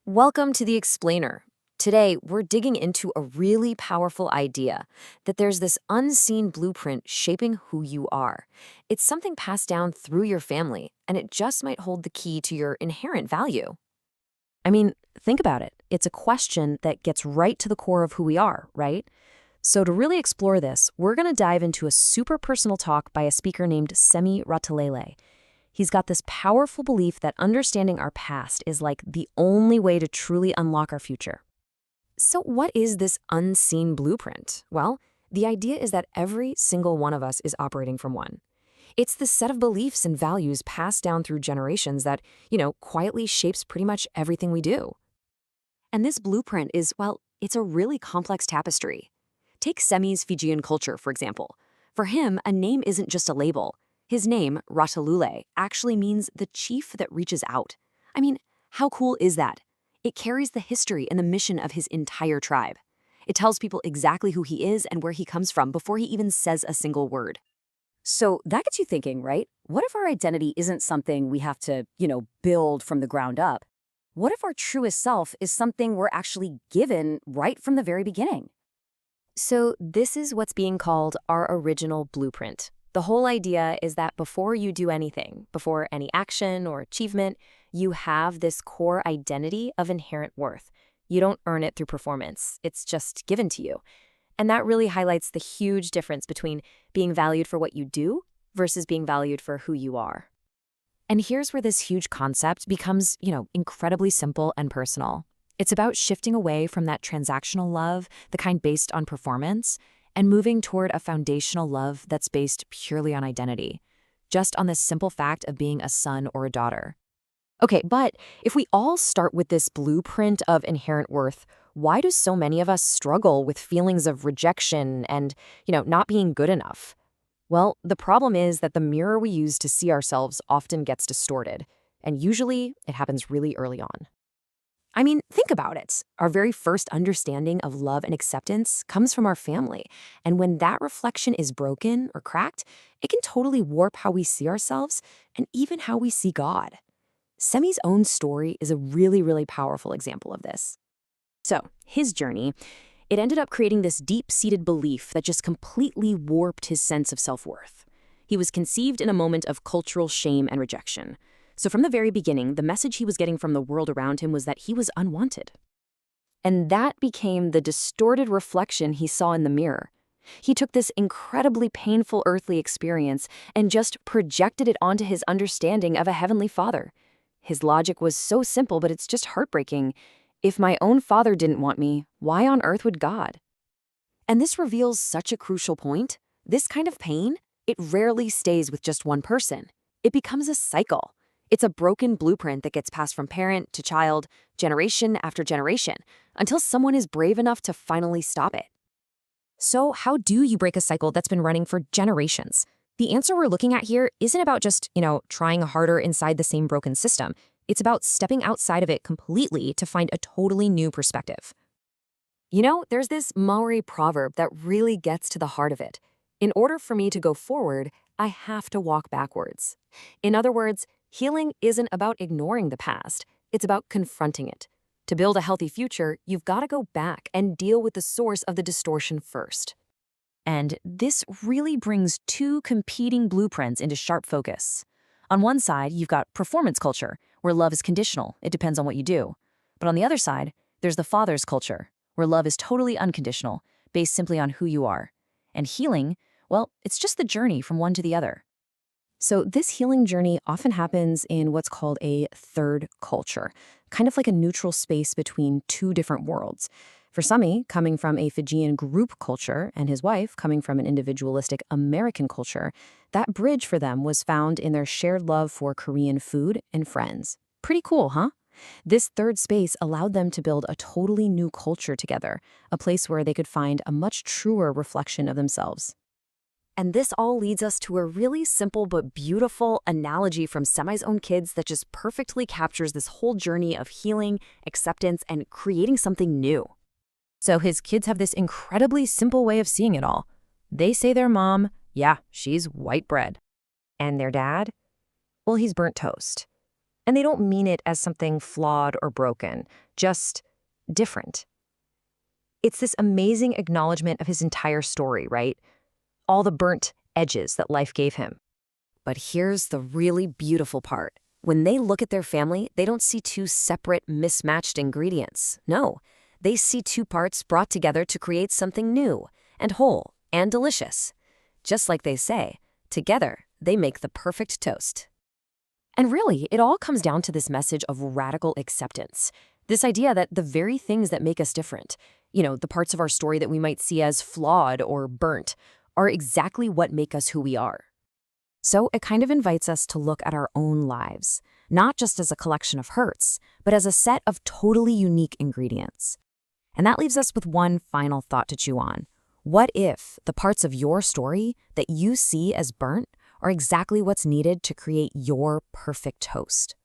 Welcome to The Explainer. Today, we're digging into a really powerful idea that there's this unseen blueprint shaping who you are. It's something passed down through your family, and it just might hold the key to your inherent value. I mean, think about it. It's a question that gets right to the core of who we are, right? So to really explore this, we're going to dive into a super personal talk by a speaker named Ratulele. He's got this powerful belief that understanding our past is like the only way to truly unlock our future. So, what is this unseen blueprint? Well, the idea is that every single one of us is operating from one. It's the set of beliefs and values passed down through generations that, quietly shapes pretty much everything we do. And this blueprint is, well, it's a really complex tapestry. Take Semi's Fijian culture, for example. For him, a name isn't just a label. His name, Ratulele, actually means the chief that reaches out. I mean, how cool is that? It carries the history and the mission of his entire tribe. It tells people exactly who he is and where he comes from before he even says a single word. So that gets you thinking, right? What if our identity isn't something we have to, build from the ground up? What if our truest self is something we're actually given right from the very beginning? So this is what's being called our original blueprint. The whole idea is that before you do anything, before any action or achievement, you have this core identity of inherent worth. You don't earn it through performance. It's just given to you. And that really highlights the huge difference between being valued for what you do versus being valued for who you are. And here's where this huge concept becomes, incredibly simple and personal. It's about shifting away from that transactional love, the kind based on performance, and moving toward a foundational love that's based purely on identity, just on the simple fact of being a son or a daughter. Okay, but if we all start with this blueprint of inherent worth, why do so many of us struggle with feelings of rejection and, not being good enough? Well, the problem is that the mirror we use to see ourselves often gets distorted, and usually it happens really early on. I mean, think about it. Our very first understanding of love and acceptance comes from our family. And when that reflection is broken or cracked, it can totally warp how we see ourselves and even how we see God. Semi's own story is a really, really powerful example of this. So, his journey, it ended up creating this deep-seated belief that just completely warped his sense of self-worth. He was conceived in a moment of cultural shame and rejection. So from the very beginning, the message he was getting from the world around him was that he was unwanted. And that became the distorted reflection he saw in the mirror. He took this incredibly painful earthly experience and just projected it onto his understanding of a heavenly father. His logic was so simple, but it's just heartbreaking. If my own father didn't want me, why on earth would God? And this reveals such a crucial point. This kind of pain, it rarely stays with just one person. It becomes a cycle. It's a broken blueprint that gets passed from parent to child, generation after generation, until someone is brave enough to finally stop it. So how do you break a cycle that's been running for generations? The answer we're looking at here isn't about just, trying harder inside the same broken system. It's about stepping outside of it completely to find a totally new perspective. There's this Maori proverb that really gets to the heart of it. In order for me to go forward, I have to walk backwards. In other words, healing isn't about ignoring the past, it's about confronting it. To build a healthy future, you've got to go back and deal with the source of the distortion first. And this really brings two competing blueprints into sharp focus. On one side, you've got performance culture, where love is conditional, it depends on what you do. But on the other side, there's the father's culture, where love is totally unconditional, based simply on who you are. And healing, well, it's just the journey from one to the other. So this healing journey often happens in what's called a third culture, kind of like a neutral space between two different worlds. For Sami, coming from a Fijian group culture, and his wife coming from an individualistic American culture, that bridge for them was found in their shared love for Korean food and friends. Pretty cool, huh? This third space allowed them to build a totally new culture together, a place where they could find a much truer reflection of themselves. And this all leads us to a really simple but beautiful analogy from Semi's own kids that just perfectly captures this whole journey of healing, acceptance, and creating something new. So his kids have this incredibly simple way of seeing it all. They say their mom, yeah, she's white bread. And their dad? Well, he's burnt toast. And they don't mean it as something flawed or broken, just different. It's this amazing acknowledgement of his entire story, right? All the burnt edges that life gave him. But here's the really beautiful part. When they look at their family, they don't see two separate, mismatched ingredients. No, they see two parts brought together to create something new and whole and delicious. Just like they say, together, they make the perfect toast. And really, it all comes down to this message of radical acceptance. This idea that the very things that make us different, the parts of our story that we might see as flawed or burnt, are exactly what make us who we are. So it kind of invites us to look at our own lives, not just as a collection of hurts, but as a set of totally unique ingredients. And that leaves us with one final thought to chew on. What if the parts of your story that you see as burnt are exactly what's needed to create your perfect toast?